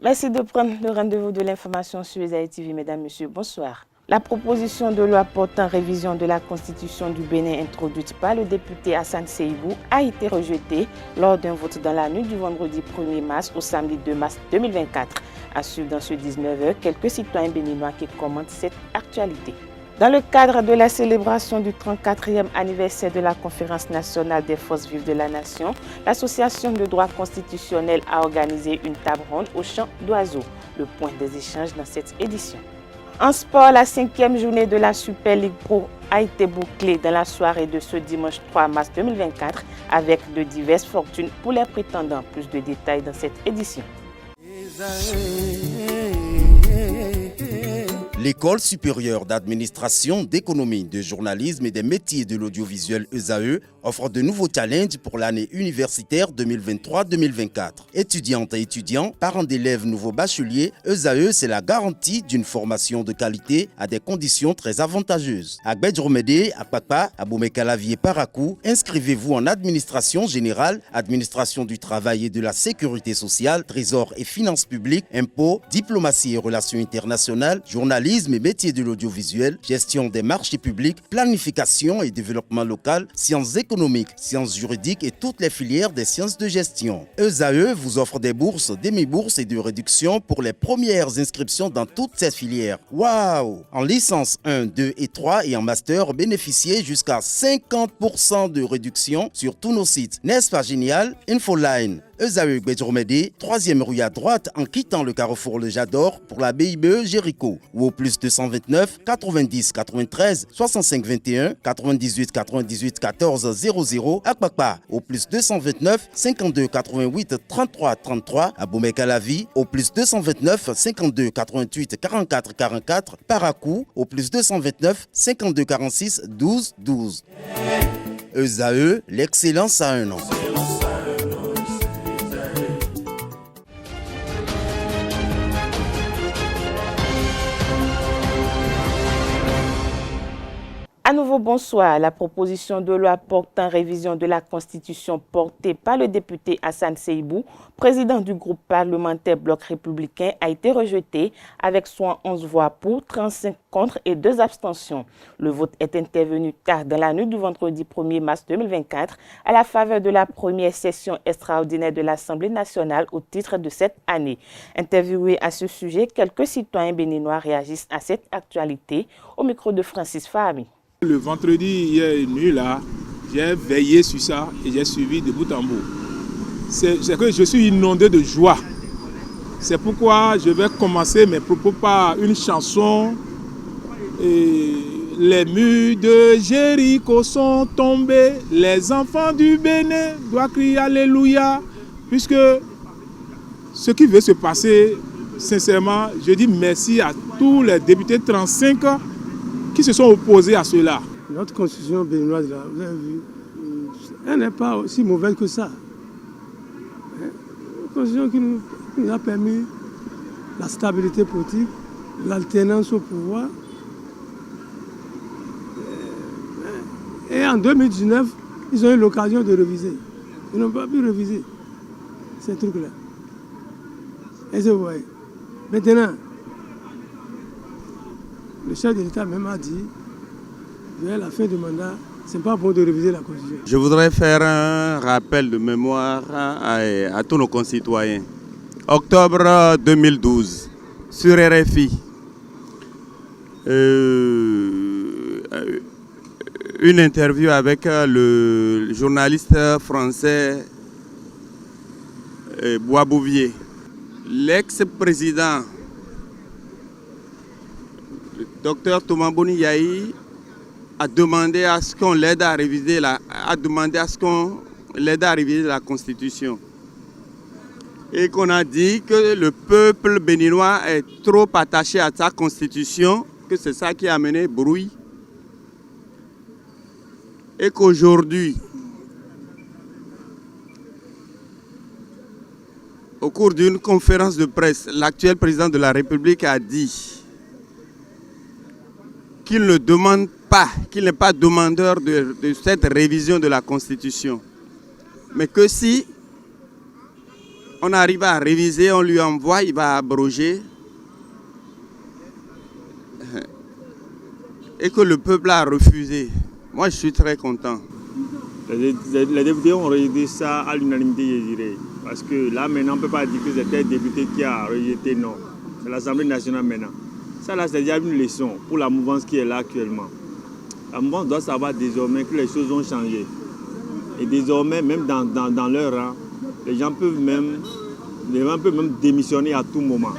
Merci de prendre le rendez-vous de l'information sur ESAE TV, mesdames, messieurs, bonsoir. La proposition de loi portant révision de la Constitution du Bénin introduite par le député Hassan Seibou a été rejetée lors d'un vote dans la nuit du vendredi 1er mars au samedi 2 mars 2024. À suivre dans ce 19h, quelques citoyens béninois qui commentent cette actualité. Dans le cadre de la célébration du 34e anniversaire de la Conférence nationale des forces vives de la nation, l'Association de droit constitutionnel a organisé une table ronde au Champ d'Oiseaux, le point des échanges dans cette édition. En sport, la 5e journée de la Super League Pro a été bouclée dans la soirée de ce dimanche 3 mars 2024 avec de diverses fortunes pour les prétendants. Plus de détails dans cette édition. L'École supérieure d'administration, d'économie, de journalisme et des métiers de l'audiovisuel ESAE offre de nouveaux challenges pour l'année universitaire 2023-2024. Étudiantes et étudiants, parents d'élèves nouveaux bacheliers, ESAE, c'est la garantie d'une formation de qualité à des conditions très avantageuses. À Gbedjromede, à Papa, à Boumekalavi et Parakou, inscrivez-vous en administration générale, administration du travail et de la sécurité sociale, trésor et finances publiques, impôts, diplomatie et relations internationales, journalisme et métiers de l'audiovisuel, gestion des marchés publics, planification et développement local, sciences économiques, sciences juridiques et toutes les filières des sciences de gestion. ESAE vous offre des bourses, demi-bourses et de réductions pour les premières inscriptions dans toutes ces filières. Waouh! En licence 1, 2 et 3 et en master, bénéficiez jusqu'à 50% de réduction sur tous nos sites. N'est-ce pas génial? Infoline. ESAE Gbedjromede, 3e rue à droite en quittant le carrefour Le Jador pour la BIBE Jéricho ou au plus 229 90 93 65 21 98 98 14 00 à Kpakpa au plus 229 52 88 33 33 à Boumekalavi au plus 229 52 88 44 44 Parakou au plus 229 52 46 12 12. ESAE, l'excellence à un nom. À nouveau, bonsoir. La proposition de loi portant révision de la Constitution portée par le député Hassan Seibou, président du groupe parlementaire Bloc républicain, a été rejetée avec 111 voix pour, 35 contre et 2 abstentions. Le vote est intervenu tard dans la nuit du vendredi 1er mars 2024 à la faveur de la première session extraordinaire de l'Assemblée nationale au titre de cette année. Interviewés à ce sujet, quelques citoyens béninois réagissent à cette actualité au micro de Francis Fahmi. Le vendredi, hier nuit là, j'ai veillé sur ça et j'ai suivi de bout en bout. C'est que je suis inondé de joie. C'est pourquoi je vais commencer mes propos par une chanson. Et les murs de Jéricho sont tombés, les enfants du Bénin doivent crier Alléluia, puisque ce qui veut se passer, sincèrement, je dis merci à tous les députés 35 qui se sont opposés à cela. Notre constitution béninoise, là, vous avez vu, elle n'est pas aussi mauvaise que ça. Une constitution qui nous a permis la stabilité politique, l'alternance au pouvoir. Et en 2019, ils ont eu l'occasion de réviser. Ils n'ont pas pu réviser ces trucs-là. Et vous voyez. Maintenant, le chef de l'État même a dit, vers la fin du mandat, ce n'est pas bon de réviser la Constitution. Je voudrais faire un rappel de mémoire à tous nos concitoyens. Octobre 2012, sur RFI, une interview avec le journaliste français Boisbouvier. L'ex-président Dr Thomas Boni Yahi a demandé à ce qu'on l'aide à réviser la Constitution. Et qu'on a dit que le peuple béninois est trop attaché à sa Constitution, que c'est ça qui a amené bruit. Et qu'aujourd'hui, au cours d'une conférence de presse, l'actuel président de la République a dit qu'il ne demande pas, qu'il n'est pas demandeur de cette révision de la Constitution, mais que si on arrive à réviser, on lui envoie, il va abroger. Et que le peuple a refusé. Moi, je suis très content. Les députés ont rejeté ça à l'unanimité, je dirais. Parce que là, maintenant, on ne peut pas dire que c'est un député qui a rejeté, non. C'est l'Assemblée nationale maintenant. Ça, là, c'est déjà une leçon pour la mouvance qui est là actuellement. La mouvance doit savoir désormais que les choses ont changé. Et désormais, même dans leur rang, les gens peuvent même démissionner à tout moment.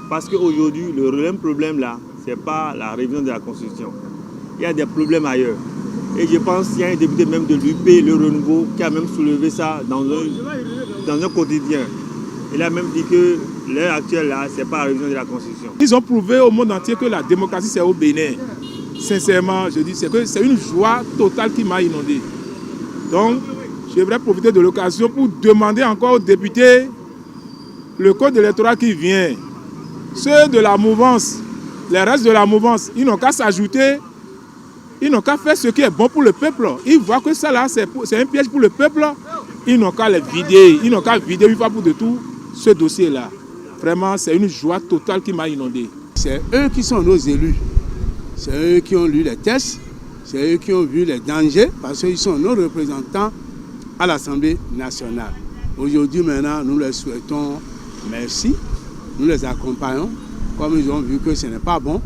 Parce qu'aujourd'hui, le réel problème là, ce n'est pas la révision de la Constitution. Il y a des problèmes ailleurs. Et je pense qu'il y a un député même de l'UP, le Renouveau, qui a même soulevé ça dans un quotidien. Il a même dit que l'heure actuelle là, ce n'est pas la révision de la Constitution. Ils ont prouvé au monde entier que la démocratie c'est au Bénin. Sincèrement, je dis, c'est une joie totale qui m'a inondé. Donc, je voudrais profiter de l'occasion pour demander encore aux députés le code électoral qui vient. Ceux de la mouvance, les restes de la mouvance, ils n'ont qu'à s'ajouter, ils n'ont qu'à faire ce qui est bon pour le peuple. Ils voient que ça là, c'est un piège pour le peuple. Ils n'ont qu'à les vider, ils n'ont qu'à vider une fois pour de tout ce dossier-là. Vraiment, c'est une joie totale qui m'a inondé. C'est eux qui sont nos élus. C'est eux qui ont lu les tests, c'est eux qui ont vu les dangers, parce qu'ils sont nos représentants à l'Assemblée nationale. Aujourd'hui, maintenant, nous leur souhaitons merci, nous les accompagnons. Comme ils ont vu que ce n'est pas bon,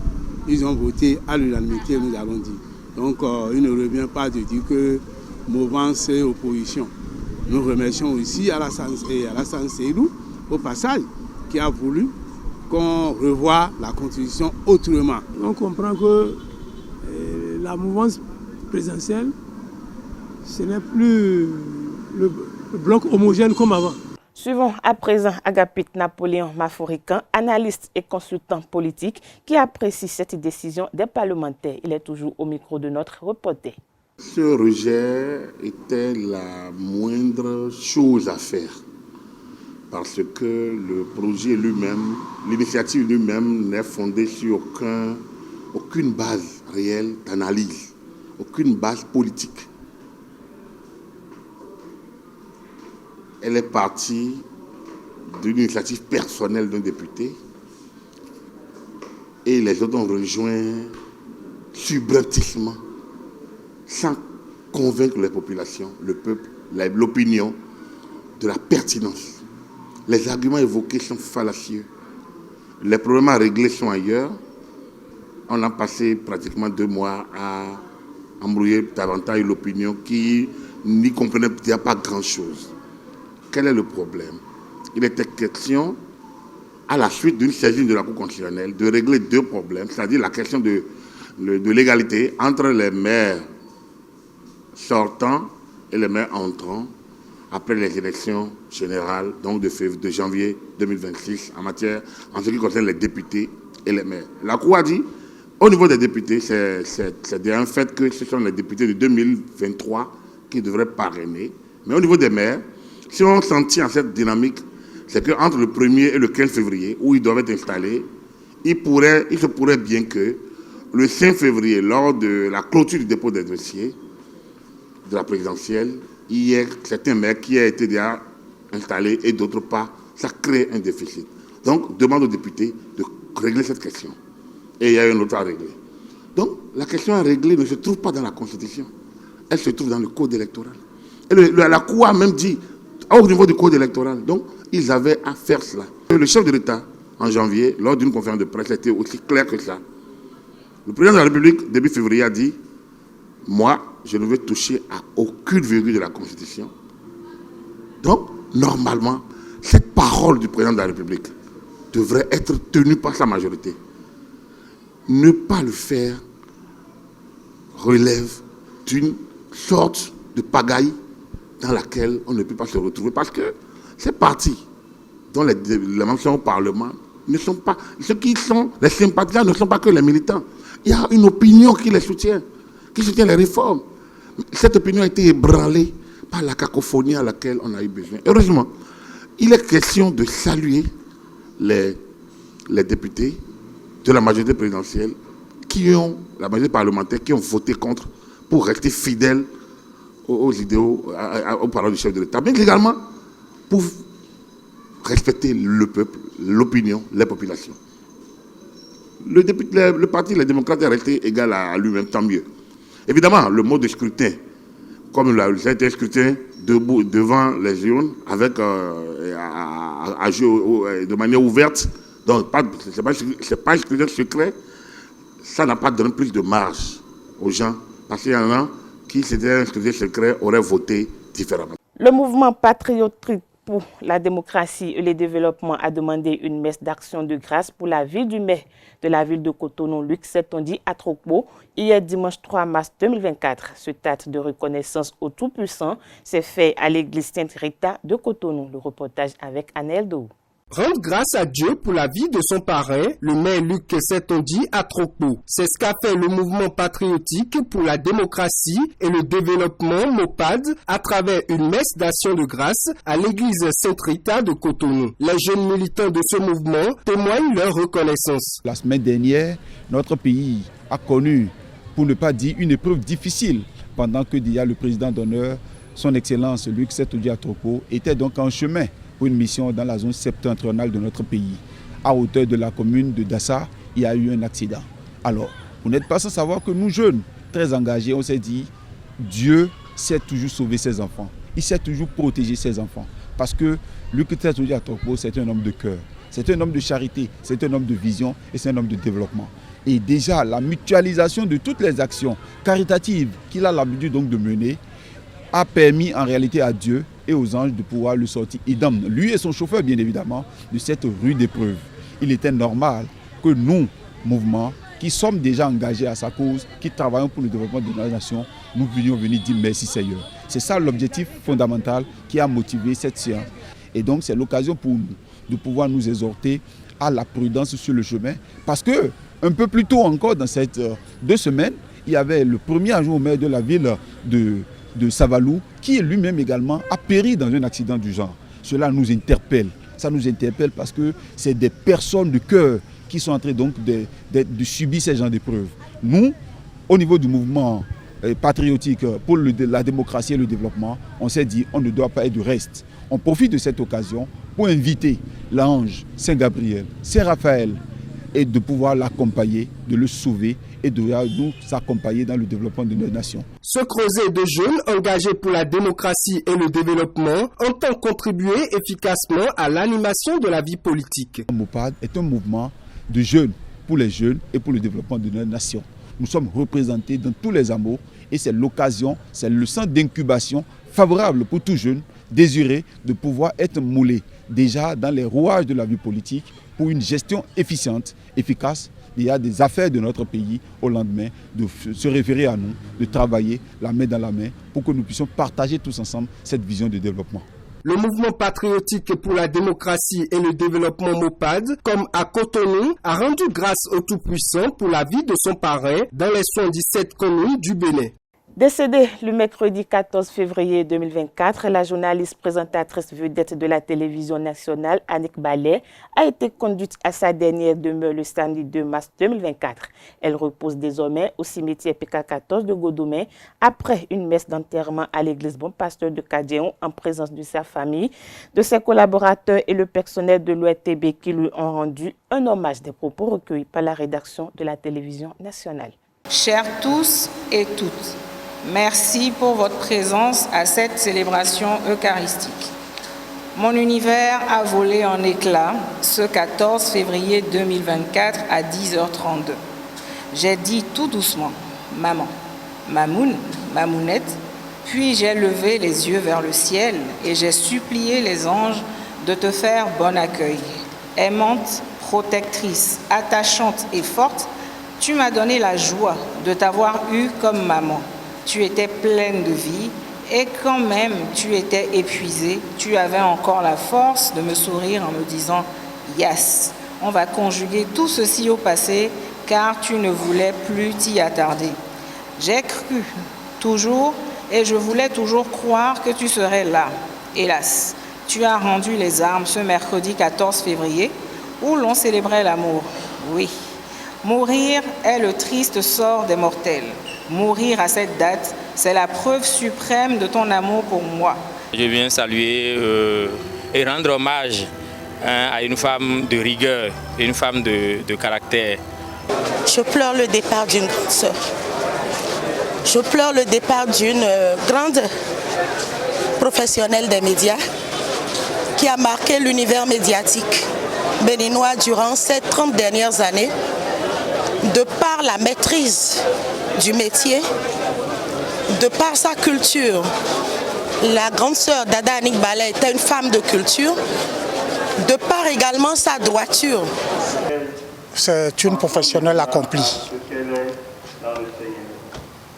ils ont voté à l'unanimité, nous avons dit. Donc, il ne revient pas de dire que mouvance et opposition. Nous remercions aussi Alassane Seydou, au passage, qui a voulu qu'on revoie la Constitution autrement. On comprend que la mouvance présidentielle, ce n'est plus le bloc homogène comme avant. Suivons à présent Agapit Napoléon Maforican, analyste et consultant politique, qui apprécie cette décision des parlementaires. Il est toujours au micro de notre reporter. Ce rejet était la moindre chose à faire. Parce que le projet lui-même, l'initiative lui-même n'est fondée sur aucune base réelle d'analyse, aucune base politique. Elle est partie d'une initiative personnelle d'un député et les autres ont rejoint subrepticement, sans convaincre les populations, le peuple, l'opinion de la pertinence. Les arguments évoqués sont fallacieux. Les problèmes à régler sont ailleurs. On a passé pratiquement 2 mois à embrouiller davantage l'opinion qui n'y comprenait pas grand-chose. Quel est le problème? Il était question, à la suite d'une saisine de la Cour constitutionnelle, de régler 2 problèmes, c'est-à-dire la question de l'égalité entre les maires sortants et les maires entrants, après les élections générales, donc de janvier 2026, en ce qui concerne les députés et les maires. La Cour a dit, au niveau des députés, c'est un fait que ce sont les députés de 2023 qui devraient parrainer. Mais au niveau des maires, si on s'en tient à cette dynamique, c'est qu'entre le 1er et le 15 février, où ils doivent être installés, il se pourrait bien que le 5 février, lors de la clôture du dépôt des dossiers de la présidentielle, il y a certains maires qui ont été déjà installés et d'autres pas. Ça crée un déficit. Donc, demande aux députés de régler cette question. Et il y a une autre à régler. Donc, la question à régler ne se trouve pas dans la Constitution. Elle se trouve dans le Code électoral. Et la Cour a même dit, au niveau du Code électoral, donc, ils avaient à faire cela. Le chef de l'État, en janvier, lors d'une conférence de presse, était aussi clair que ça. Le président de la République, début février, a dit, moi, je ne veux toucher à aucune virgule de la Constitution. Donc, normalement, cette parole du président de la République devrait être tenue par sa majorité. Ne pas le faire relève d'une sorte de pagaille dans laquelle on ne peut pas se retrouver. Parce que ces partis dont les membres sont au Parlement ne sont pas... Ceux qui sont les sympathisants ne sont pas que les militants. Il y a une opinion qui les soutient, qui soutient les réformes. Cette opinion a été ébranlée par la cacophonie à laquelle on a eu besoin. Heureusement, il est question de saluer les députés de la majorité présidentielle, la majorité parlementaire, qui ont voté contre pour rester fidèles aux idéaux, aux paroles du chef de l'État, mais également pour respecter le peuple, l'opinion, les populations. Le parti, les démocrates, est resté égal à lui-même, tant mieux. Évidemment, le mode de scrutin, comme ça a été scrutin devant les urnes, avec, de manière ouverte, donc ce n'est pas un scrutin secret, ça n'a pas donné plus de marge aux gens, parce qu'il y en a qui, si c'était un scrutin secret, auraient voté différemment. Le mouvement patriotique pour la démocratie et le développement a demandé une messe d'action de grâce pour la ville du maire de la ville de Cotonou, Luc Setondi Atrokpo, hier dimanche 3 mars 2024. Ce acte de reconnaissance au Tout-Puissant s'est fait à l'église Sainte-Rita de Cotonou. Le reportage avec Anel Dou. Rendre grâce à Dieu pour la vie de son parrain, le maire Luc Setondi Atrokpo. C'est ce qu'a fait le mouvement patriotique pour la démocratie et le développement MOPAD à travers une messe d'action de grâce à l'église Sainte-Rita de Cotonou. Les jeunes militants de ce mouvement témoignent leur reconnaissance. La semaine dernière, notre pays a connu, pour ne pas dire une épreuve difficile, pendant que déjà le président d'honneur, son Excellence Luc Setondi Atrokpo, était donc en chemin pour une mission dans la zone septentrionale de notre pays. À hauteur de la commune de Dassa, il y a eu un accident. Alors, vous n'êtes pas sans savoir que nous jeunes, très engagés, on s'est dit, Dieu sait toujours sauver ses enfants. Il sait toujours protéger ses enfants. Parce que Luc Setondi Atrokpo, c'est un homme de cœur. C'est un homme de charité, c'est un homme de vision et c'est un homme de développement. Et déjà, la mutualisation de toutes les actions caritatives qu'il a l'habitude donc de mener a permis en réalité à Dieu et aux anges de pouvoir le sortir idem, lui et son chauffeur bien évidemment, de cette rude épreuve. Il était normal que nous, mouvement, qui sommes déjà engagés à sa cause, qui travaillons pour le développement de la nation, nous venions venir dire merci Seigneur. C'est ça l'objectif fondamental qui a motivé cette séance. Et donc c'est l'occasion pour nous de pouvoir nous exhorter à la prudence sur le chemin, parce que un peu plus tôt encore dans ces 2 semaines, il y avait le premier adjoint au maire de la ville de Savalou, qui lui-même également a péri dans un accident du genre. Cela nous interpelle. Ça nous interpelle parce que c'est des personnes de cœur qui sont en train donc de subir ces genres d'épreuves. Nous, au niveau du mouvement patriotique pour la démocratie et le développement, on s'est dit on ne doit pas être de reste. On profite de cette occasion pour inviter l'ange Saint-Gabriel, Saint-Raphaël, et de pouvoir l'accompagner, de le sauver et de nous accompagner dans le développement de nos nations. Ce creuset de jeunes engagés pour la démocratie et le développement entend contribuer efficacement à l'animation de la vie politique. MOPAD est un mouvement de jeunes pour les jeunes et pour le développement de nos nations. Nous sommes représentés dans tous les hameaux et c'est l'occasion, c'est le centre d'incubation favorable pour tout jeune désiré de pouvoir être moulé déjà dans les rouages de la vie politique pour une gestion efficiente, efficace. Il y a des affaires de notre pays au lendemain, de se référer à nous, de travailler la main dans la main pour que nous puissions partager tous ensemble cette vision de développement. Le mouvement patriotique pour la démocratie et le développement MOPAD, comme à Cotonou, a rendu grâce au Tout-Puissant pour la vie de son parrain dans les 77 communes du Bénin. Décédée le mercredi 14 février 2024, la journaliste présentatrice vedette de la télévision nationale, Annick Ballet, a été conduite à sa dernière demeure le samedi 2 mars 2024. Elle repose désormais au cimetière PK14 de Godomé après une messe d'enterrement à l'église Bon Pasteur de Kadéon en présence de sa famille, de ses collaborateurs et le personnel de l'ORTB qui lui ont rendu un hommage. Des propos recueillis par la rédaction de la télévision nationale. Chers tous et toutes, merci pour votre présence à cette célébration eucharistique. Mon univers a volé en éclats ce 14 février 2024 à 10h32. J'ai dit tout doucement « Maman, Mamoun, Mamounette », puis j'ai levé les yeux vers le ciel et j'ai supplié les anges de te faire bon accueil. Aimante, protectrice, attachante et forte, tu m'as donné la joie de t'avoir eue comme maman. Tu étais pleine de vie et quand même tu étais épuisée, tu avais encore la force de me sourire en me disant « Yes, on va conjuguer tout ceci au passé car tu ne voulais plus t'y attarder. » J'ai cru toujours et je voulais toujours croire que tu serais là. Hélas, tu as rendu les armes ce mercredi 14 février où l'on célébrait l'amour. Oui, mourir est le triste sort des mortels. Mourir à cette date, c'est la preuve suprême de ton amour pour moi. Je viens saluer et rendre hommage à une femme de rigueur, une femme de caractère. Je pleure le départ d'une grande sœur. Je pleure le départ d'une grande professionnelle des médias qui a marqué l'univers médiatique béninois durant ces 30 dernières années, de par la maîtrise du métier, de par sa culture. La grande sœur d'Ada Annick Ballet était une femme de culture, de par également sa droiture. C'est une professionnelle accomplie,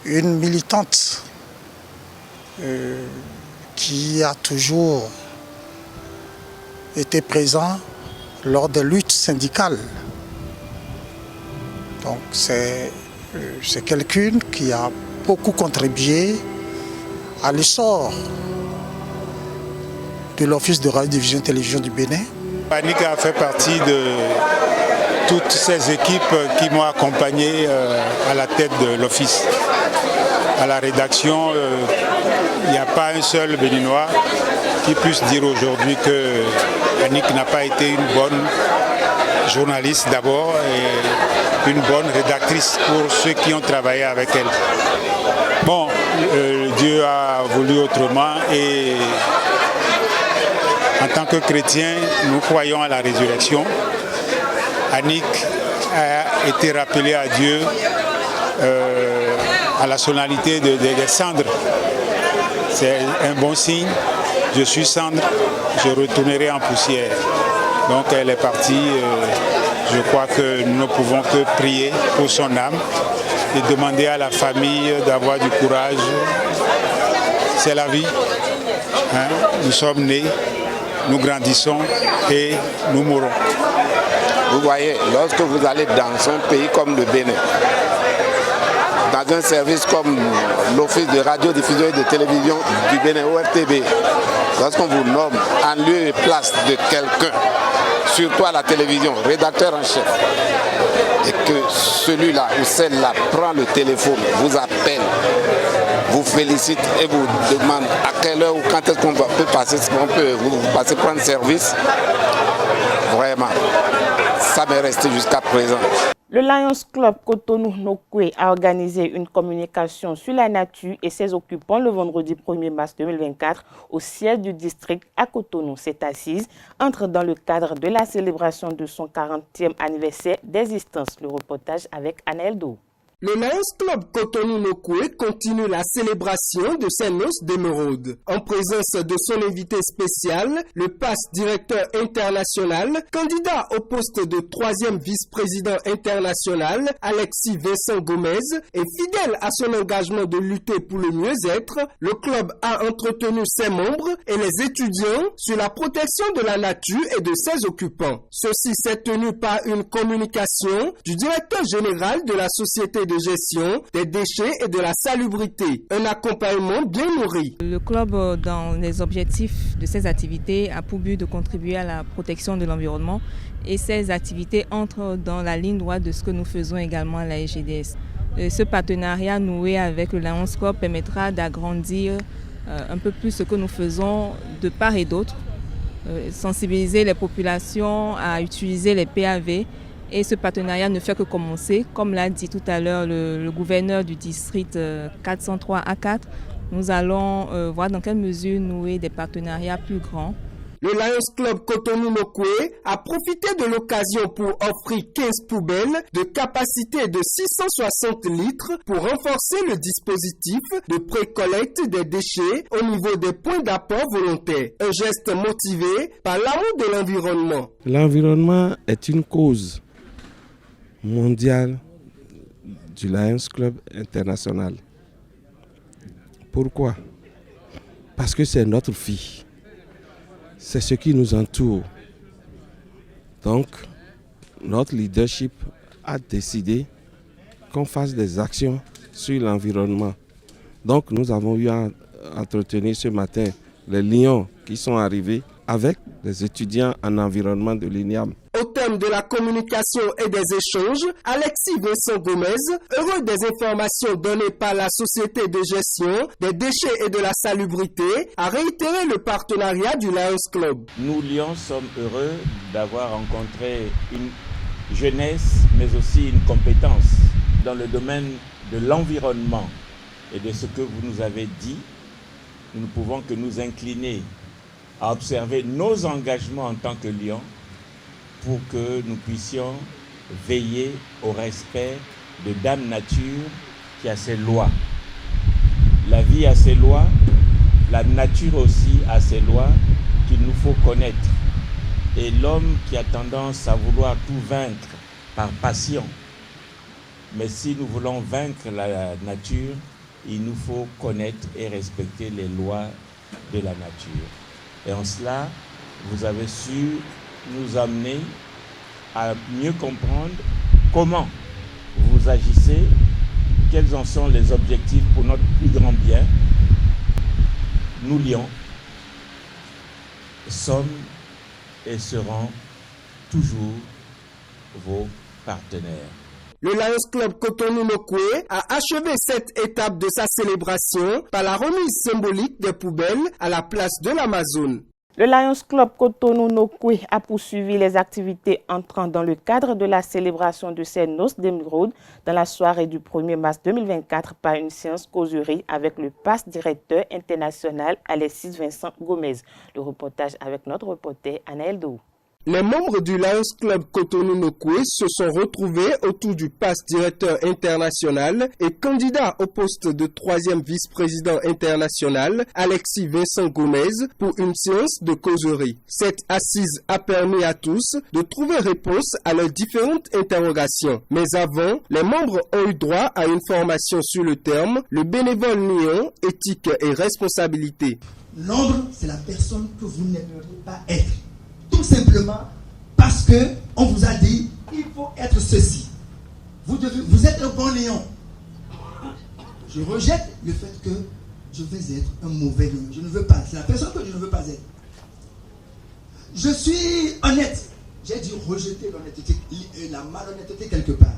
une militante qui a toujours été présente lors des luttes syndicales. Donc c'est quelqu'un qui a beaucoup contribué à l'essor de l'Office de Radio-Diffusion Télévision du Bénin. Annick a fait partie de toutes ces équipes qui m'ont accompagné à la tête de l'Office. À la rédaction, il n'y a pas un seul Béninois qui puisse dire aujourd'hui que Annick n'a pas été une bonne journaliste d'abord et une bonne rédactrice pour ceux qui ont travaillé avec elle. Bon, Dieu a voulu autrement et en tant que chrétiens, nous croyons à la résurrection. Annick a été rappelée à Dieu à la sonalité des cendres. C'est un bon signe. Je suis cendre, je retournerai en poussière. Donc elle est partie. Je crois que nous ne pouvons que prier pour son âme et demander à la famille d'avoir du courage. C'est la vie. Nous sommes nés, nous grandissons et nous mourons. Vous voyez, lorsque vous allez dans un pays comme le Bénin, dans un service comme l'Office de radio-diffusion et de télévision du Bénin, ORTB, lorsqu'on vous nomme en lieu et place de quelqu'un, surtout à la télévision, rédacteur en chef, et que celui-là ou celle-là prend le téléphone, vous appelle, vous félicite et vous demande à quelle heure ou quand est-ce qu'on peut passer, vous passer prendre service, vraiment, ça m'est resté jusqu'à présent. Le Lions Club Cotonou-Nokoué a organisé une communication sur la nature et ses occupants le vendredi 1er mars 2024 au siège du district à Cotonou. Cette assise entre dans le cadre de la célébration de son 40e anniversaire d'existence. Le reportage avec Anaël Do. Le Lions Club Cotonou-Nokoué continue la célébration de ses noces d'émeraude. En présence de son invité spécial, le PAS directeur international, candidat au poste de 3e vice-président international, Alexis Vincent Gomez, et fidèle à son engagement de lutter pour le mieux-être, le club a entretenu ses membres et les étudiants sur la protection de la nature et de ses occupants. Ceci s'est tenu par une communication du directeur général de la société de gestion des déchets et de la salubrité. Un accompagnement bien nourri. Le club, dans les objectifs de ses activités, a pour but de contribuer à la protection de l'environnement et ces activités entrent dans la ligne droite de ce que nous faisons également à la SGDS. Ce partenariat noué avec le Lions Club permettra d'agrandir un peu plus ce que nous faisons de part et d'autre, sensibiliser les populations à utiliser les PAV. Et ce partenariat ne fait que commencer. Comme l'a dit tout à l'heure le gouverneur du district 403 A4, nous allons voir dans quelle mesure nouer des partenariats plus grands. Le Lions Club Cotonou-Nokoué a profité de l'occasion pour offrir 15 poubelles de capacité de 660 litres pour renforcer le dispositif de pré-collecte des déchets au niveau des points d'apport volontaires. Un geste motivé par l'amour de l'environnement. L'environnement est une cause mondiale du Lions Club international. Pourquoi? Parce que c'est notre fille. C'est ce qui nous entoure. Donc, notre leadership a décidé qu'on fasse des actions sur l'environnement. Donc, nous avons eu à entretenir ce matin les lions qui sont arrivés avec les étudiants en environnement de l'INIAM. Au thème de la communication et des échanges, Alexis Vincent Gomez, heureux des informations données par la société de gestion des déchets et de la salubrité, a réitéré le partenariat du Lions Club. Nous, Lions, sommes heureux d'avoir rencontré une jeunesse, mais aussi une compétence dans le domaine de l'environnement. Et de ce que vous nous avez dit, nous ne pouvons que nous incliner à observer nos engagements en tant que Lions pour que nous puissions veiller au respect de Dame Nature qui a ses lois. La vie a ses lois, la nature aussi a ses lois qu'il nous faut connaître. Et l'homme qui a tendance à vouloir tout vaincre par passion, mais si nous voulons vaincre la nature, il nous faut connaître et respecter les lois de la nature. Et en cela, vous avez su nous amener à mieux comprendre comment vous agissez, quels en sont les objectifs pour notre plus grand bien. Nous, Lions, sommes et serons toujours vos partenaires. Le Lions Club Cotonou-Nokoué a achevé cette étape de sa célébration par la remise symbolique des poubelles à la place de l'Amazone. Le Lions Club Cotonou-Nokoué a poursuivi les activités entrant dans le cadre de la célébration de ses noces d'émeraude dans la soirée du 1er mars 2024 par une séance causerie avec le passe directeur international Alexis Vincent Gomez. Le reportage avec notre reporter Anaël Dou. Les membres du Lions Club Cotonou-Nokoué se sont retrouvés autour du passe directeur international et candidat au poste de 3e vice-président international, Alexis Vincent Gomez, pour une séance de causerie. Cette assise a permis à tous de trouver réponse à leurs différentes interrogations. Mais avant, les membres ont eu droit à une formation sur le terme « Le bénévole lion, éthique et responsabilité ». L'ombre, c'est la personne que vous n'aimeriez pas être. Tout simplement parce qu'on vous a dit, il faut être ceci. Vous êtes un bon lion. Je rejette le fait que je vais être un mauvais lion. Je ne veux pas. C'est la personne que je ne veux pas être. Je suis honnête. J'ai dit rejeter l'honnêteté et la malhonnêteté quelque part.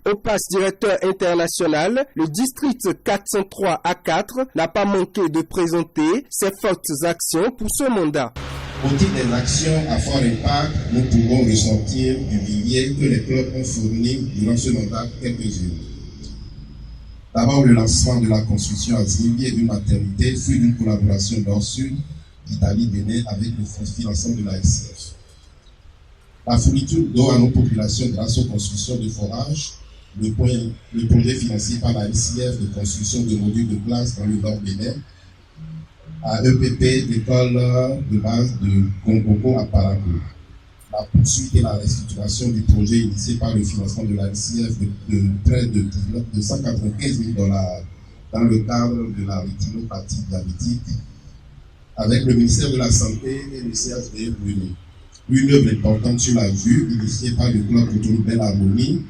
Au passe directeur international, le district 403 A4 n'a pas manqué de présenter ses fortes actions pour ce mandat. Au titre des actions à fort impact, nous pouvons ressortir du vivier que les clubs ont fourni durant ce mandat quelques-unes. D'abord, le lancement de la construction à Zimbier d'une maternité, fruit d'une collaboration Nord-Sud, Italie-Bénin avec le financement de l'ASF. La fourniture d'eau à nos populations grâce aux constructions de forages, le projet financé par la LCF de construction de modules de classe dans le Nord-Bénin, à EPP, l'école de base de Kongoko à Parakou. La poursuite et la restructuration du projet initié par le financement de la LCF de près de $195 000 dans le cadre de la rétinopathie diabétique avec le ministère de la Santé et le CHD Bruni. Une œuvre importante sur la vue initiée par le club Cotonou Belle Harmonie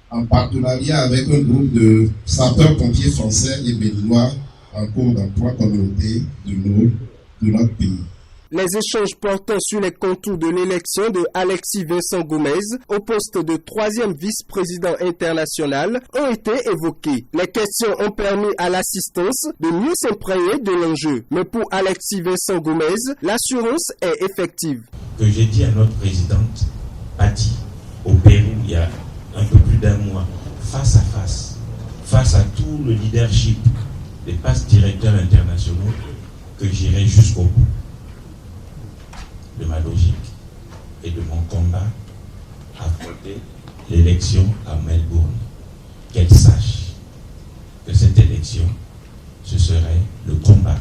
en partenariat avec un groupe de sapeurs-pompiers français et béninois en cours dans 3 communautés de notre pays. Les échanges portant sur les contours de l'élection de Alexis Vincent Gomez au poste de 3e vice-président international ont été évoqués. Les questions ont permis à l'assistance de mieux s'imprégner de l'enjeu. Mais pour Alexis Vincent Gomez, l'assurance est effective. Que j'ai dit à notre présidente Patti au Pérou il y a un peu plus d'un mois, face à tout le leadership des passes directeurs internationaux, que j'irai jusqu'au bout de ma logique et de mon combat à affronter l'élection à Melbourne. Qu'elle sache que cette élection, ce serait le combat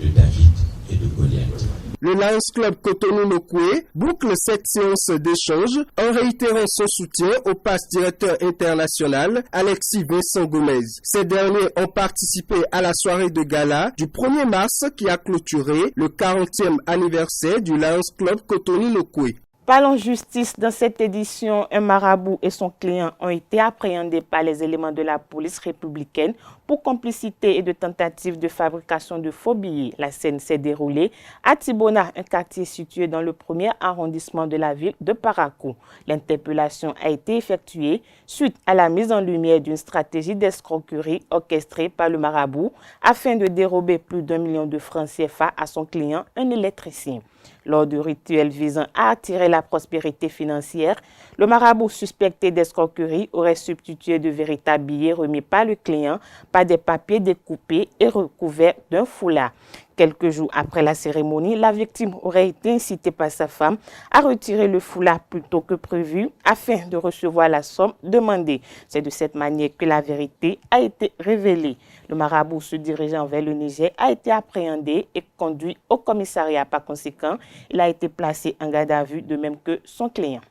de David et de Goliath. Le Lions Club Cotonou-Nokoué boucle cette séance d'échange en réitérant son soutien au passe directeur international Alexis Vincent Gomez. Ces derniers ont participé à la soirée de gala du 1er mars qui a clôturé le 40e anniversaire du Lions Club Cotonou-Nokoué. Parlons justice. Dans cette édition, un marabout et son client ont été appréhendés par les éléments de la police républicaine pour complicité et de tentative de fabrication de faux billets. La scène s'est déroulée à Tibona, un quartier situé dans le premier arrondissement de la ville de Parakou. L'interpellation a été effectuée suite à la mise en lumière d'une stratégie d'escroquerie orchestrée par le marabout afin de dérober plus d'1 million de francs CFA à son client, un électricien. Lors du rituel visant à attirer la prospérité financière, le marabout suspecté d'escroquerie aurait substitué de véritables billets remis par le client par des papiers découpés et recouverts d'un foulard. Quelques jours après la cérémonie, la victime aurait été incitée par sa femme à retirer le foulard plus tôt que prévu afin de recevoir la somme demandée. C'est de cette manière que la vérité a été révélée. Le marabout se dirigeant vers le Niger a été appréhendé et conduit au commissariat. Par conséquent, il a été placé en garde à vue, de même que son client.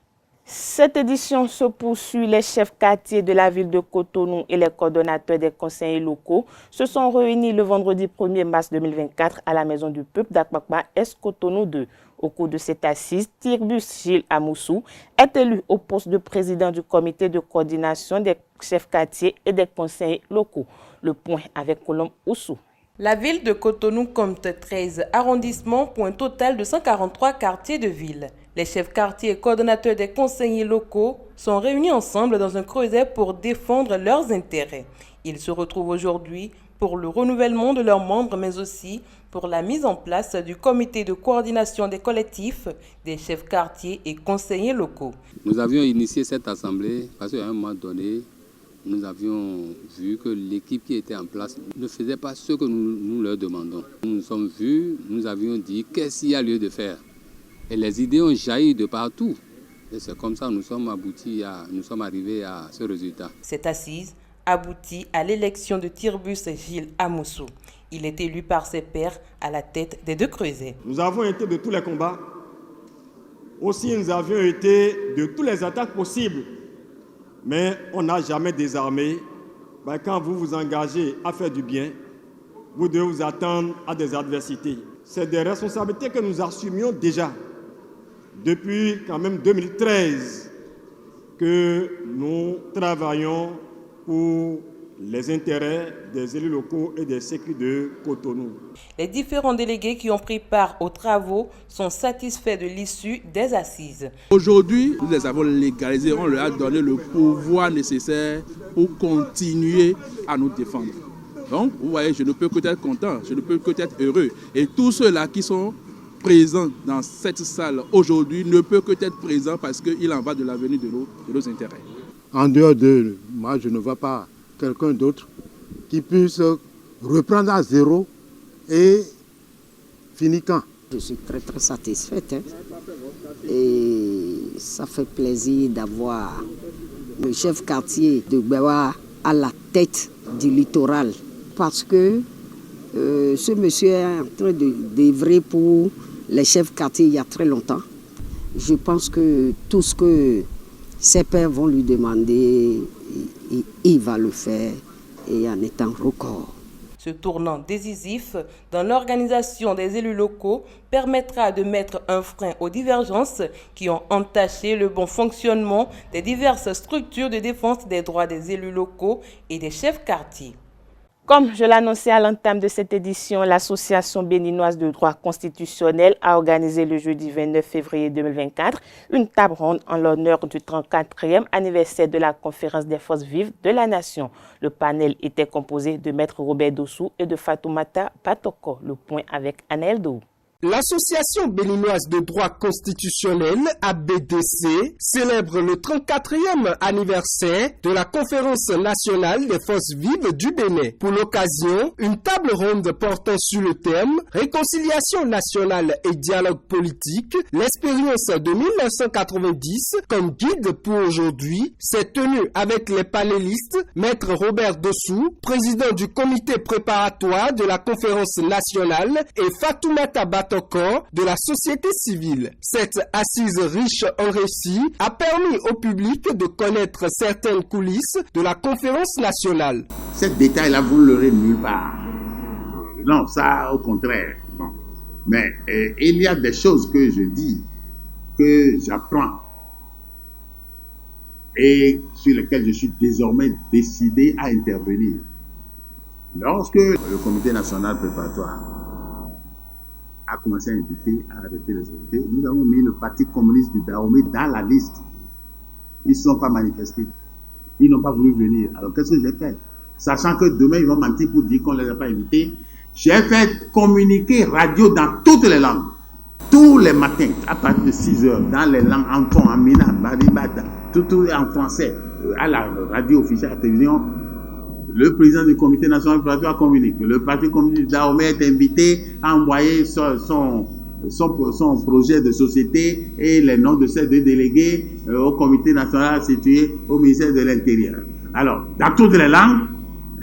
Cette édition se poursuit. Les chefs quartiers de la ville de Cotonou et les coordonnateurs des conseillers locaux se sont réunis le vendredi 1er mars 2024 à la Maison du Peuple d'Akpakpa Est Cotonou 2. Au cours de cette assise, Tirbus Gilles Amoussou est élu au poste de président du comité de coordination des chefs quartiers et des conseillers locaux. Le point avec Colombe Oussou. La ville de Cotonou compte 13 arrondissements pour un total de 143 quartiers de ville. Les chefs quartiers et coordonnateurs des conseillers locaux sont réunis ensemble dans un creuset pour défendre leurs intérêts. Ils se retrouvent aujourd'hui pour le renouvellement de leurs membres, mais aussi pour la mise en place du comité de coordination des collectifs, des chefs quartiers et conseillers locaux. Nous avions initié cette assemblée parce qu'à un moment donné, nous avions vu que l'équipe qui était en place ne faisait pas ce que nous leur demandons. Nous nous sommes vus, nous avions dit qu'est-ce qu'il y a lieu de faire. Et les idées ont jailli de partout. Et c'est comme ça que nous sommes arrivés à ce résultat. Cette assise aboutit à l'élection de Tirbus Gilles Amoussou. Il est élu par ses pairs à la tête des deux creusets. Nous avons été de tous les combats. Aussi, nous avions été de toutes les attaques possibles. Mais on n'a jamais désarmé. Quand vous vous engagez à faire du bien, vous devez vous attendre à des adversités. C'est des responsabilités que nous assumions déjà depuis quand même 2013 que nous travaillons pour les intérêts des élus locaux et des sécurités de Cotonou. Les différents délégués qui ont pris part aux travaux sont satisfaits de l'issue des assises. Aujourd'hui, nous les avons légalisés, on leur a donné le pouvoir nécessaire pour continuer à nous défendre. Donc, vous voyez, je ne peux que être content, je ne peux que être heureux. Et tous ceux-là qui sont présents dans cette salle aujourd'hui ne peuvent que être présents parce qu'il en va de l'avenir de nos intérêts. En dehors de moi, je ne vois pas quelqu'un d'autre qui puisse reprendre à zéro et finir quand. Je suis très satisfaite et ça fait plaisir d'avoir le chef quartier de Bewa à la tête du littoral parce que ce monsieur est en train d'œuvrer pour les chefs quartiers il y a très longtemps. Je pense que tout ce que ses pairs vont lui demander, il va le faire et en étant record. Ce tournant décisif dans l'organisation des élus locaux permettra de mettre un frein aux divergences qui ont entaché le bon fonctionnement des diverses structures de défense des droits des élus locaux et des chefs quartiers. Comme je l'annonçais à l'entame de cette édition, l'Association béninoise de droit constitutionnel a organisé le jeudi 29 février 2024 une table ronde en l'honneur du 34e anniversaire de la conférence des forces vives de la nation. Le panel était composé de Maître Robert Dossou et de Fatoumata Patoko. Le point avec Anaël Dou. L'Association béninoise de droit constitutionnel, ABDC, célèbre le 34e anniversaire de la Conférence nationale des forces vives du Bénin. Pour l'occasion, une table ronde portant sur le thème « Réconciliation nationale et dialogue politique, l'expérience de 1990 comme guide pour aujourd'hui » s'est tenue avec les panélistes Maître Robert Dossou, président du comité préparatoire de la Conférence nationale, et Fatoumata Batoko de la société civile. Cette assise riche en récits a permis au public de connaître certaines coulisses de la conférence nationale. Ce détail-là, vous ne l'aurez nulle part. Non, ça, au contraire. Bon. Mais il y a des choses que je dis que j'apprends et sur lesquels je suis désormais décidé à intervenir. Lorsque le comité national préparatoire a commencé à inviter, à arrêter les invités, nous avons mis le Parti communiste du Dahomey dans la liste. Ils ne sont pas manifestés. Ils n'ont pas voulu venir. Alors qu'est-ce que j'ai fait? Sachant que demain, ils vont mentir pour dire qu'on ne les a pas invités. J'ai fait communiquer radio dans toutes les langues. Tous les matins, à partir de 6 heures, dans les langues en fond, en mina, baribata, tout en français, à la radio officielle, à la télévision, le président du comité national préparatoire communique. Le Parti communiste Dahomey est invité à envoyer son projet de société et les noms de ces deux délégués au comité national situé au ministère de l'Intérieur. Alors, dans toutes les langues,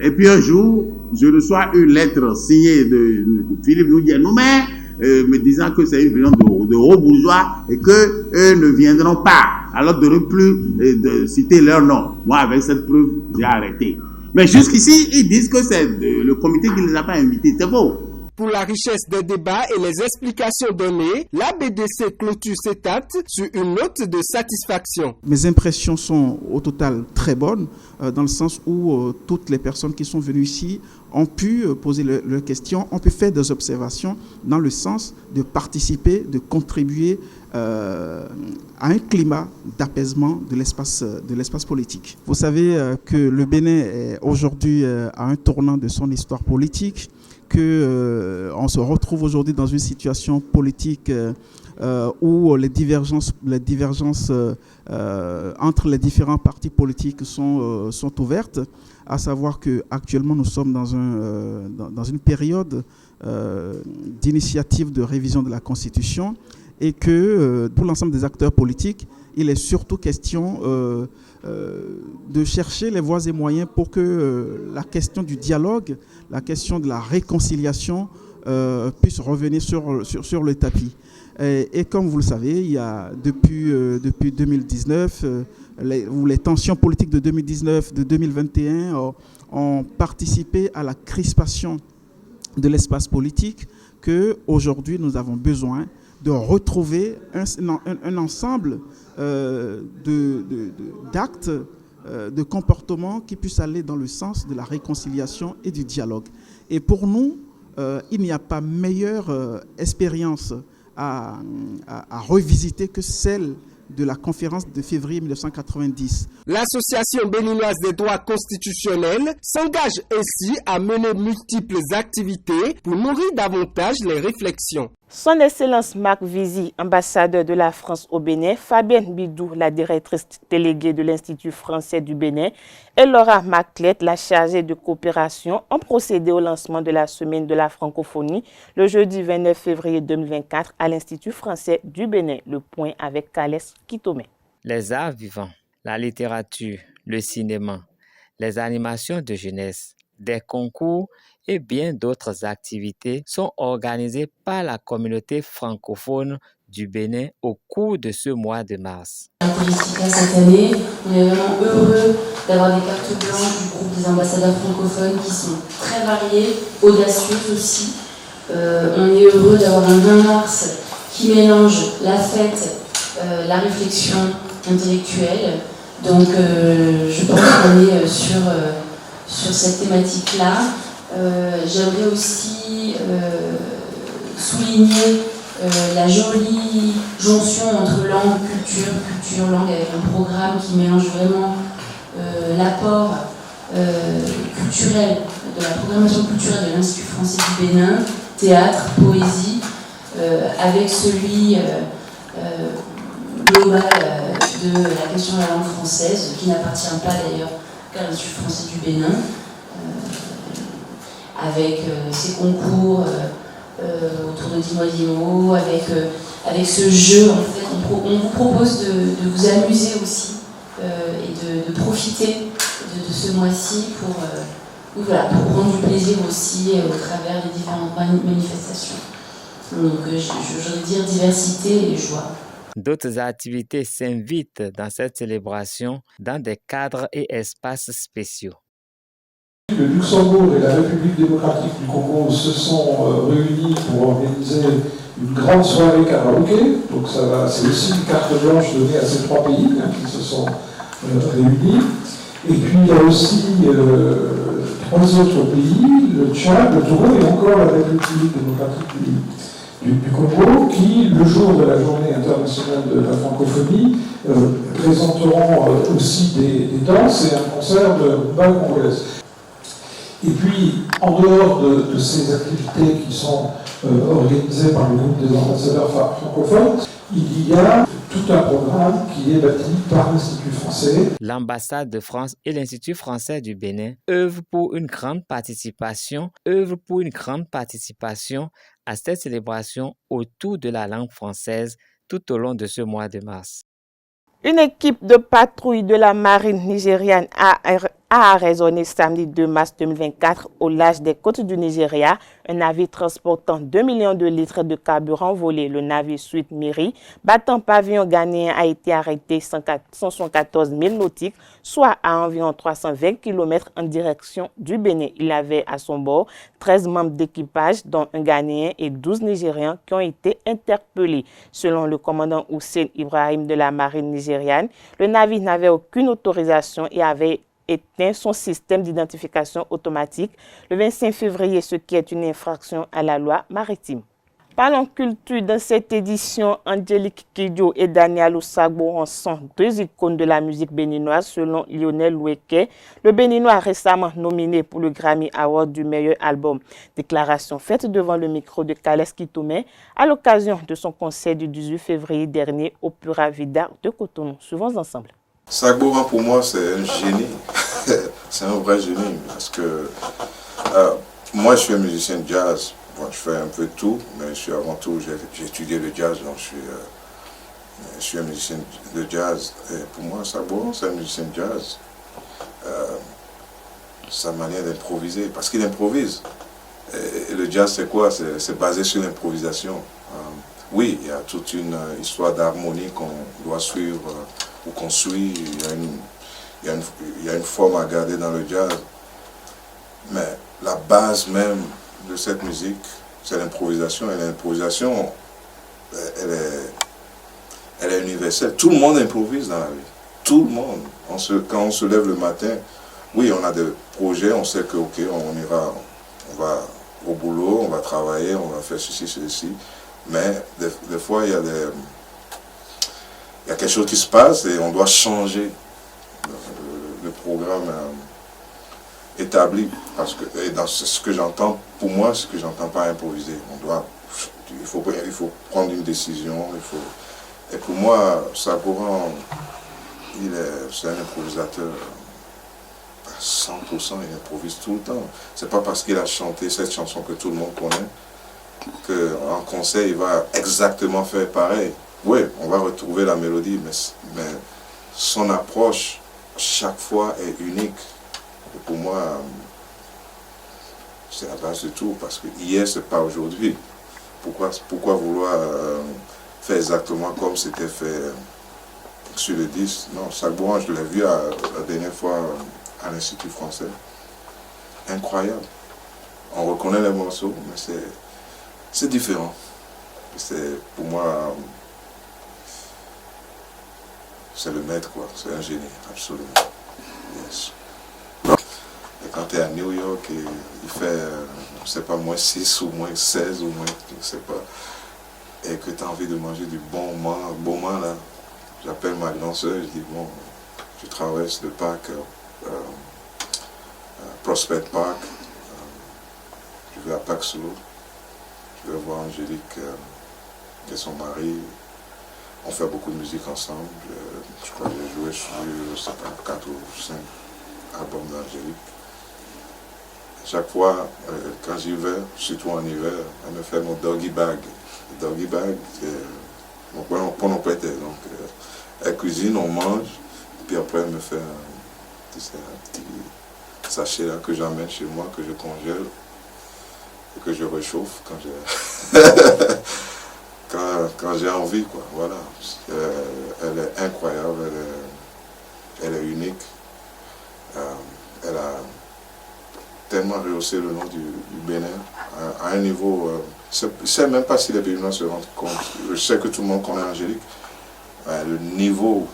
et puis un jour, je reçois une lettre signée de Philippe Noudien-Noumet, me disant que c'est une réunion de hauts bourgeois et qu'eux ne viendront pas, alors de ne plus de citer leur nom. Moi, avec cette preuve, j'ai arrêté. Mais jusqu'ici, ils disent que c'est le comité qui ne les a pas invités. C'est faux. Pour la richesse des débats et les explications données, la BDC clôture cet acte sur une note de satisfaction. Mes impressions sont au total très bonnes, dans le sens où toutes les personnes qui sont venues ici ont pu poser leurs questions, ont pu faire des observations dans le sens de participer, de contribuer à un climat d'apaisement de l'espace politique. Vous savez que le Bénin est aujourd'hui à un tournant de son histoire politique, qu'on se retrouve aujourd'hui dans une situation politique où les divergences entre les différents partis politiques sont ouvertes, à savoir qu'actuellement nous sommes dans une période d'initiative de révision de la Constitution et que pour l'ensemble des acteurs politiques, il est surtout question de chercher les voies et moyens pour que la question du dialogue, la question de la réconciliation puisse revenir sur le tapis. Et comme vous le savez, il y a depuis 2019, les tensions politiques de 2019, de 2021 ont participé à la crispation de l'espace politique, qu'aujourd'hui nous avons besoin de retrouver un ensemble d'actes, de comportements qui puissent aller dans le sens de la réconciliation et du dialogue. Et pour nous, il n'y a pas meilleure expérience à revisiter que celle de la conférence de février 1990. L'Association béninoise des droits constitutionnels s'engage ainsi à mener multiples activités pour nourrir davantage les réflexions. Son Excellence Marc Vizy, ambassadeur de la France au Bénin, Fabienne Bidou, la directrice déléguée de l'Institut français du Bénin, et Laura Maclette, la chargée de coopération, ont procédé au lancement de la semaine de la francophonie le jeudi 29 février 2024 à l'Institut français du Bénin. Le point avec Calès Kitome. Les arts vivants, la littérature, le cinéma, les animations de jeunesse, des concours et bien d'autres activités sont organisées par la communauté francophone du Bénin au cours de ce mois de mars. Cette année, on est vraiment heureux d'avoir des cartes blanches du groupe des ambassadeurs francophones qui sont très variés, audacieuses aussi. On est heureux d'avoir un 20 mars qui mélange la fête, la réflexion intellectuelle. Donc je pense qu'on est sur cette thématique-là. J'aimerais aussi souligner la jolie jonction entre langue, culture, langue, avec un programme qui mélange vraiment l'apport culturel, de la programmation culturelle de l'Institut français du Bénin, théâtre, poésie, avec celui global de la question de la langue française, qui n'appartient pas d'ailleurs qu'à l'Institut français du Bénin, avec ses concours autour de Dimo, avec ce jeu. En fait, on vous propose de vous amuser aussi et de profiter de ce mois-ci pour prendre du plaisir aussi au travers des différentes manifestations. Donc j'aurais dire diversité et joie. D'autres activités s'invitent dans cette célébration dans des cadres et espaces spéciaux. Le Luxembourg et la République démocratique du Congo se sont réunis pour organiser une grande soirée karaoké. Donc c'est aussi une carte blanche donnée à ces trois pays qui se sont réunis. Et puis il y a aussi trois autres pays, le Tchad, le Togo et encore la République démocratique du Congo, qui, le jour de la journée internationale de la francophonie, présenteront aussi des danses et un concert de rumba congolaise. Et puis, en dehors de ces activités qui sont organisées par le groupe des ambassadeurs francophones, il y a tout un programme qui est bâti par l'Institut français. L'ambassade de France et l'Institut français du Bénin œuvrent pour une grande participation à cette célébration autour de la langue française tout au long de ce mois de mars. Une équipe de patrouille de la marine nigériane a arraisonné samedi 2 mars 2024 au large des côtes du Nigeria un navire transportant 2 millions de litres de carburant volé. Le navire Sweet Miri, battant pavillon ghanéen, a été arrêté 174 milles nautiques, soit à environ 320 km en direction du Bénin. Il avait à son bord 13 membres d'équipage, dont un Ghanéen et 12 Nigérians qui ont été interpellés. Selon le commandant Hussein Ibrahim de la marine nigériane, le navire n'avait aucune autorisation et avait éteint son système d'identification automatique le 25 février, ce qui est une infraction à la loi maritime. Parlons culture. Dans cette édition, Angélique Kidjo et Daniel Ousagbo sont deux icônes de la musique béninoise selon Lionel Loueke, le Béninois récemment nominé pour le Grammy Award du meilleur album. Déclaration faite devant le micro de Kales Kitoumé à l'occasion de son concert du 18 février dernier au Pura Vida de Cotonou. Suivons ensemble. Sagbo, pour moi, c'est un génie. C'est un vrai génie parce que moi, je suis un musicien de jazz. Bon, je fais un peu de tout, mais avant tout, j'ai étudié le jazz, donc je suis un musicien de jazz. Et pour moi, Sagbo, c'est un musicien de jazz. Sa manière d'improviser, parce qu'il improvise. Et le jazz, c'est quoi? C'est basé sur l'improvisation. Oui, il y a toute une histoire d'harmonie qu'on doit suivre ou qu'on suit. Il y a une forme à garder dans le jazz. Mais la base même de cette musique, c'est l'improvisation. Et l'improvisation, elle est universelle. Tout le monde improvise dans la vie. Tout le monde. Quand on se lève le matin, oui, on a des projets, on sait que, ok, on va au boulot, on va travailler, on va faire ceci, ceci. Mais des fois, il y a quelque chose qui se passe et on doit changer le programme établi. Parce que, et dans ce que j'entends, pour moi, ce que j'entends pas improviser. Il faut prendre une décision. Et pour moi, Sagbo, c'est un improvisateur à 100%, il improvise tout le temps. C'est pas parce qu'il a chanté cette chanson que tout le monde connaît qu'en concert, il va exactement faire pareil. Oui, on va retrouver la mélodie, mais son approche, chaque fois, est unique. Et pour moi, c'est la base de tout, parce que hier, c'est pas aujourd'hui. Pourquoi vouloir faire exactement comme c'était fait sur le disque? Non, Sagbo, je l'ai vu la dernière fois à l'Institut français. Incroyable. On reconnaît les morceaux, mais c'est différent. Pour moi, c'est le maître, quoi. C'est un génie, absolument. Yes. Et quand tu es à New York et il fait, je sais pas, moins 6 ou moins 16 ou moins, je sais pas, et que tu as envie de manger du bon moment là, j'appelle ma grande soeur, je dis, bon, je traverse le parc, Prospect Park, je vais à Paxo. Je vais voir Angélique et son mari. On fait beaucoup de musique ensemble. Je crois que j'ai joué sur 4 ou 5 albums d'Angélique. Chaque fois, quand j'y vais, surtout en hiver, elle me fait mon doggy bag. Le doggy bag, c'est mon pété. Donc, elle cuisine, on mange, puis après elle me fait un petit sachet là, que j'amène chez moi, que je congèle. Que je réchauffe quand j'ai envie, quoi. Voilà. Elle est incroyable, elle est unique. Elle a tellement rehaussé le nom du Bénin à un niveau... je ne sais même pas si les Béninois se rendent compte. Je sais que tout le monde connaît Angélique. Le niveau...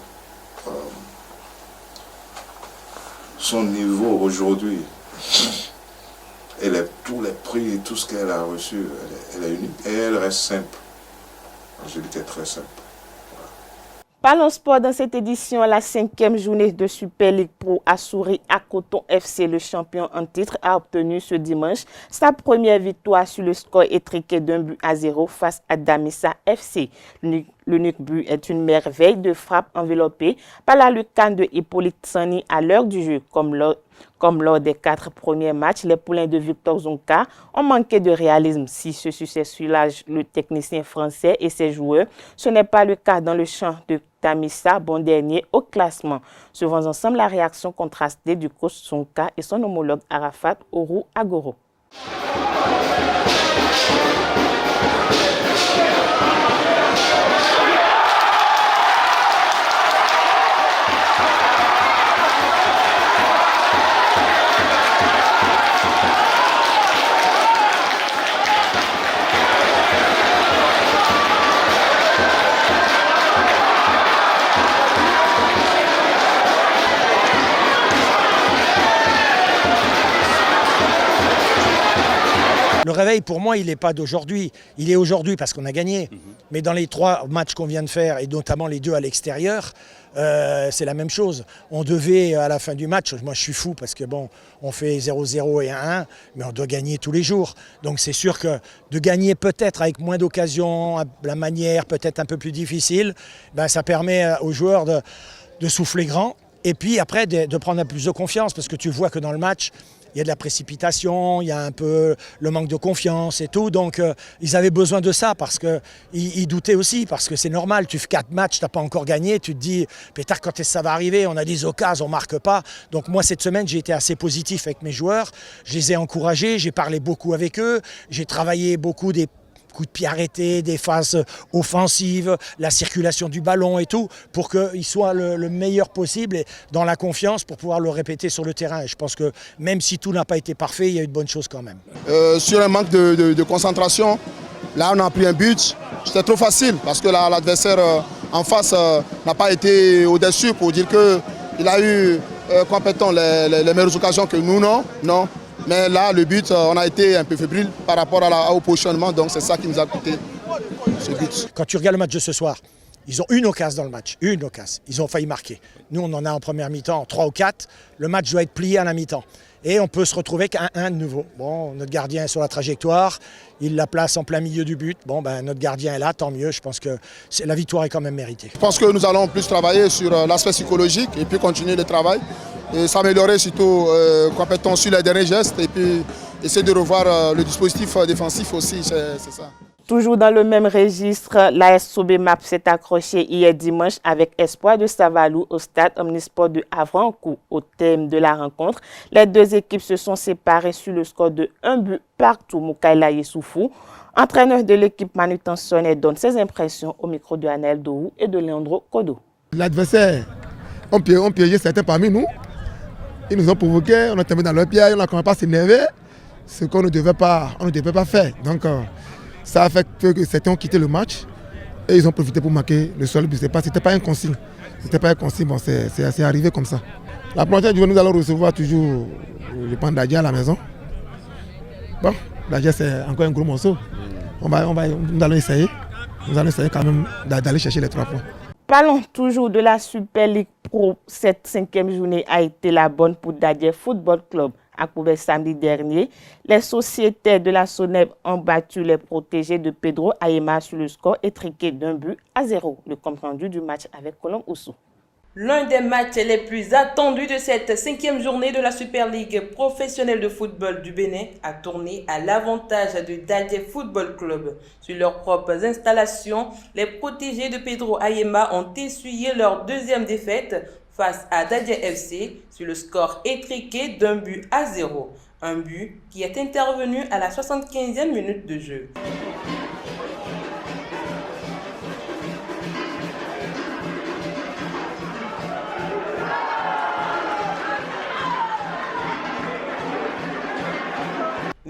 son niveau aujourd'hui, tous les prix, tout ce qu'elle a reçu, elle est unique et elle reste simple. Angélique est très simple. Parlons sport dans cette édition, la 5e journée de Super League Pro Assouri à Coton FC, le champion en titre, a obtenu ce dimanche sa première victoire sur le score étriqué d'1-0 face à Damissa FC. L'unique but est une merveille de frappe enveloppée par la lucarne de Hippolyte Sani à l'heure du jeu. Comme lors des 4 premiers matchs, les poulains de Victor Zonka ont manqué de réalisme. Si ce succès soulage le technicien français et ses joueurs, ce n'est pas le cas dans le champ de Damissa, bon dernier au classement. Suivons ensemble la réaction contrastée du coach Zonka et son homologue Arafat Ourou Agoro. Le réveil, pour moi, il n'est pas d'aujourd'hui. Il est aujourd'hui parce qu'on a gagné. Mais dans les 3 matchs qu'on vient de faire, et notamment les 2 à l'extérieur, c'est la même chose. On devait, à la fin du match, moi je suis fou parce que bon, on fait 0-0 et 1-1, mais on doit gagner tous les jours. Donc c'est sûr que de gagner peut-être avec moins d'occasions, la manière peut-être un peu plus difficile, ben, ça permet aux joueurs de souffler grand. Et puis après, de prendre un peu plus de confiance parce que tu vois que dans le match, il y a de la précipitation, il y a un peu le manque de confiance et tout. Donc, ils avaient besoin de ça parce qu'ils doutaient aussi, parce que c'est normal. Tu fais 4 matchs, tu n'as pas encore gagné. Tu te dis, pétard, quand est-ce que ça va arriver? On a des occasions, on ne marque pas. Donc, moi, cette semaine, j'ai été assez positif avec mes joueurs. Je les ai encouragés, j'ai parlé beaucoup avec eux. J'ai travaillé beaucoup des coups de pied arrêtés, des phases offensives, la circulation du ballon et tout, pour qu'il soit le meilleur possible et dans la confiance pour pouvoir le répéter sur le terrain. Et je pense que même si tout n'a pas été parfait, il y a eu de bonnes choses quand même. Sur un manque de concentration, là on a pris un but, c'était trop facile parce que l'adversaire en face n'a pas été au-dessus pour dire qu'il a eu compétent les meilleures occasions que nous, non. Mais là, le but, on a été un peu fébrile par rapport au positionnement, donc c'est ça qui nous a coûté ce but. Quand tu regardes le match de ce soir, ils ont une occasion dans le match, une occasion. Ils ont failli marquer. Nous, on en a en première mi-temps 3 ou 4. Le match doit être plié à la mi-temps. Et on peut se retrouver avec 1-1 de nouveau. Bon, notre gardien est sur la trajectoire, il la place en plein milieu du but. Bon, ben, notre gardien est là, tant mieux. Je pense que la victoire est quand même méritée. Je pense que nous allons plus travailler sur l'aspect psychologique et puis continuer le travail. Et s'améliorer surtout compétence sur les derniers gestes et puis essayer de revoir le dispositif défensif aussi, c'est ça. Toujours dans le même registre, l'AS Sobemap s'est accroché hier dimanche avec Espoir de Savalou au stade Omnisport de Havrancourt. Au thème de la rencontre, les 2 équipes se sont séparées sur le score de 1 but partout. Moukaila Yessoufou, entraîneur de l'équipe manutentionnaire, donne ses impressions au micro de Anaël Dohou et de Leandro Kodo. L'adversaire, on piégé certains parmi nous. Ils nous ont provoqués, on a tombé dans leur piège, on n'a pas s'énerver, ce qu'on ne devait pas faire. Donc ça a fait que certains ont quitté le match et ils ont profité pour marquer le seul but. C'était pas un consigne. Bon, c'est arrivé comme ça. La prochaine journée, nous allons recevoir toujours le pan d'Adja à la maison. Bon, l'Adja c'est encore un gros morceau. Nous allons essayer quand même d'aller chercher les 3 points. Parlons toujours de la Super League Pro. Cette 5e journée a été la bonne pour Dadje Football Club. À Koubet samedi dernier, les sociétaires de la SONEB ont battu les protégés de Pedro Ayema sur le score étriqué d'1-0. Le compte-rendu du match avec Colomb Oussou. L'un des matchs les plus attendus de cette 5e journée de la Super League professionnelle de football du Bénin a tourné à l'avantage de Dadje Football Club. Sur leurs propres installations, les protégés de Pedro Ayema ont essuyé leur 2e défaite face à Dadje FC sur le score étriqué d'1-0. Un but qui est intervenu à la 75e minute de jeu.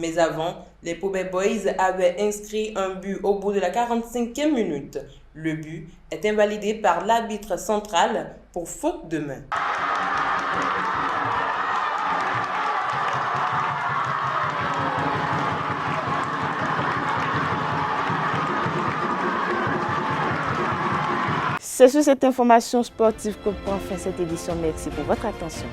Mais avant, les Pobet Boys avaient inscrit un but au bout de la 45e minute. Le but est invalidé par l'arbitre central pour faute de main. C'est sur cette information sportive que prend fin cette édition. Merci pour votre attention.